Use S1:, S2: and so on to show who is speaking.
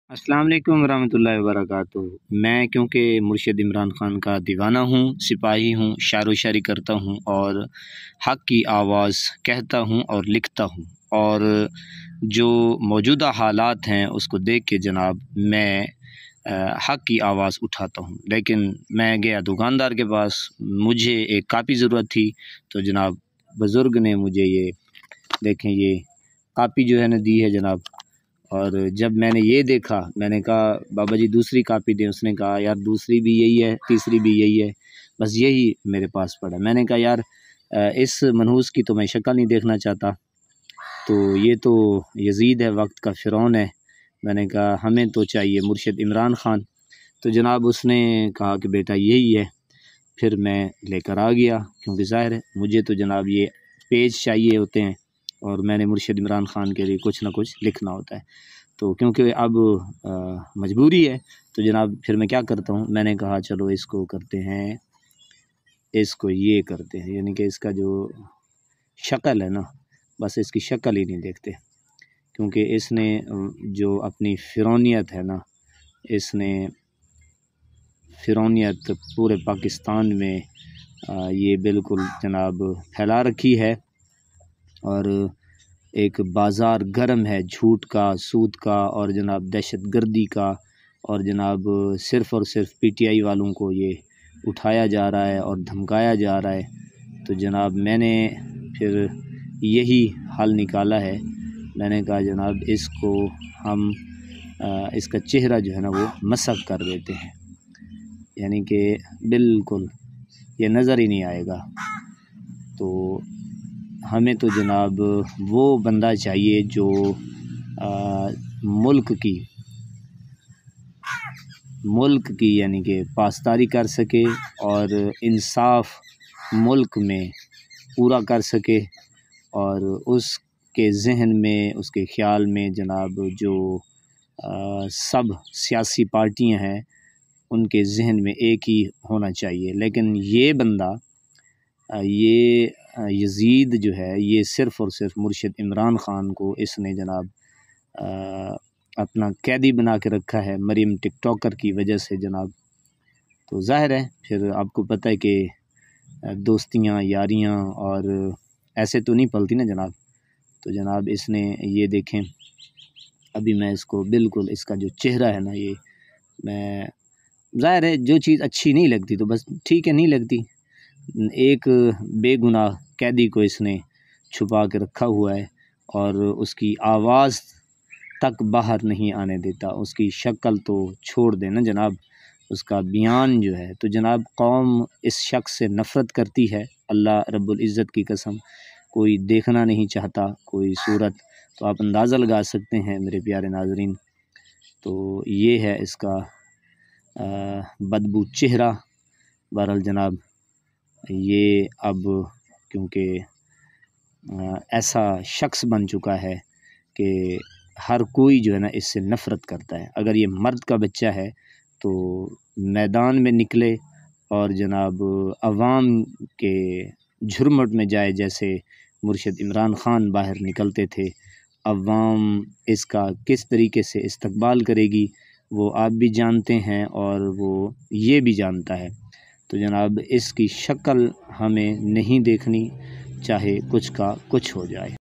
S1: अस्सलाम वालेकुम रहमतुल्लाहि व बरकातुहू। मैं क्योंकि मुर्शिद इमरान ख़ान का दीवाना हूँ, सिपाही हूँ, शायरो शायरी करता हूँ और हक़ की आवाज़ कहता हूँ और लिखता हूँ, और जो मौजूदा हालात हैं उसको देख के जनाब मैं हक़ की आवाज़ उठाता हूँ। लेकिन मैं गया दुकानदार के पास, मुझे एक कापी ज़रूरत थी, तो जनाब बुज़ुर्ग ने मुझे ये देखें ये कापी जो है ना दी है जनाब। और जब मैंने ये देखा, मैंने कहा बाबा जी दूसरी कापी दें। उसने कहा यार दूसरी भी यही है, तीसरी भी यही है, बस यही मेरे पास पड़ा। मैंने कहा यार इस मनहूस की तो मैं शक्ल नहीं देखना चाहता, तो ये तो यजीद है, वक्त का फ़िरौन है। मैंने कहा हमें तो चाहिए मुर्शिद इमरान ख़ान। तो जनाब उसने कहा कि बेटा यही है। फिर मैं लेकर आ गया, क्योंकि ज़ाहिर है मुझे तो जनाब ये पेज चाहिए होते हैं और मैंने मुर्शिद इमरान ख़ान के लिए कुछ ना कुछ लिखना होता है। तो क्योंकि अब मजबूरी है, तो जनाब फिर मैं क्या करता हूँ, मैंने कहा चलो इसको करते हैं, इसको ये करते हैं, यानी कि इसका जो शक्ल है ना, बस इसकी शक्ल ही नहीं देखते, क्योंकि इसने जो अपनी फ़िरौनियत है ना, इसने फ़िरौनियत पूरे पाकिस्तान में ये बिल्कुल जनाब फैला रखी है। और एक बाज़ार गर्म है झूठ का, सूद का और जनाब दहशत गर्दी का, और जनाब सिर्फ़ और सिर्फ पीटीआई वालों को ये उठाया जा रहा है और धमकाया जा रहा है। तो जनाब मैंने फिर यही हल निकाला है। मैंने कहा जनाब इसको हम इसका चेहरा जो है ना वो मसक कर देते हैं, यानी कि बिल्कुल ये नज़र ही नहीं आएगा। तो हमें तो जनाब वो बंदा चाहिए जो मुल्क की यानी कि पासदारी कर सके और इंसाफ मुल्क में पूरा कर सके, और उसके जहन में, उसके ख़्याल में जनाब जो सब सियासी पार्टियां हैं उनके जहन में एक ही होना चाहिए। लेकिन ये बंदा ये यजीद जो है, ये सिर्फ़ और सिर्फ मुर्शिद इमरान ख़ान को इसने जनाब अपना कैदी बना के रखा है, मरीम टिकटॉकर की वजह से जनाब। तो ज़ाहिर है फिर आपको पता है कि दोस्तियाँ, यारियाँ और ऐसे तो नहीं पलती ना जनाब। तो जनाब इसने ये देखें, अभी मैं इसको बिल्कुल इसका जो चेहरा है ना, ये मैं ज़ाहिर है जो चीज़ अच्छी नहीं लगती तो बस ठीक है, नहीं लगती। एक बेगुनाह कैदी को इसने छुपा के रखा हुआ है और उसकी आवाज़ तक बाहर नहीं आने देता। उसकी शक्ल तो छोड़ देना जनाब, उसका बयान जो है, तो जनाब कौम इस शख्स से नफ़रत करती है, अल्लाह रब्बुल इज़्ज़त की कसम। कोई देखना नहीं चाहता कोई सूरत, तो आप अंदाज़ा लगा सकते हैं मेरे प्यारे नाज़रीन। तो ये है इसका बदबू चेहरा। बहरहाल जनाब ये अब क्योंकि ऐसा शख्स बन चुका है कि हर कोई जो है ना इससे नफ़रत करता है। अगर ये मर्द का बच्चा है तो मैदान में निकले और जनाब अवाम के झुरमुट में जाए, जैसे मुर्शिद इमरान ख़ान बाहर निकलते थे। अवाम इसका किस तरीके से इस्तकबाल करेगी वो आप भी जानते हैं और वो ये भी जानता है। तो जनाब इसकी शक्ल हमें नहीं देखनी, चाहे कुछ का कुछ हो जाए।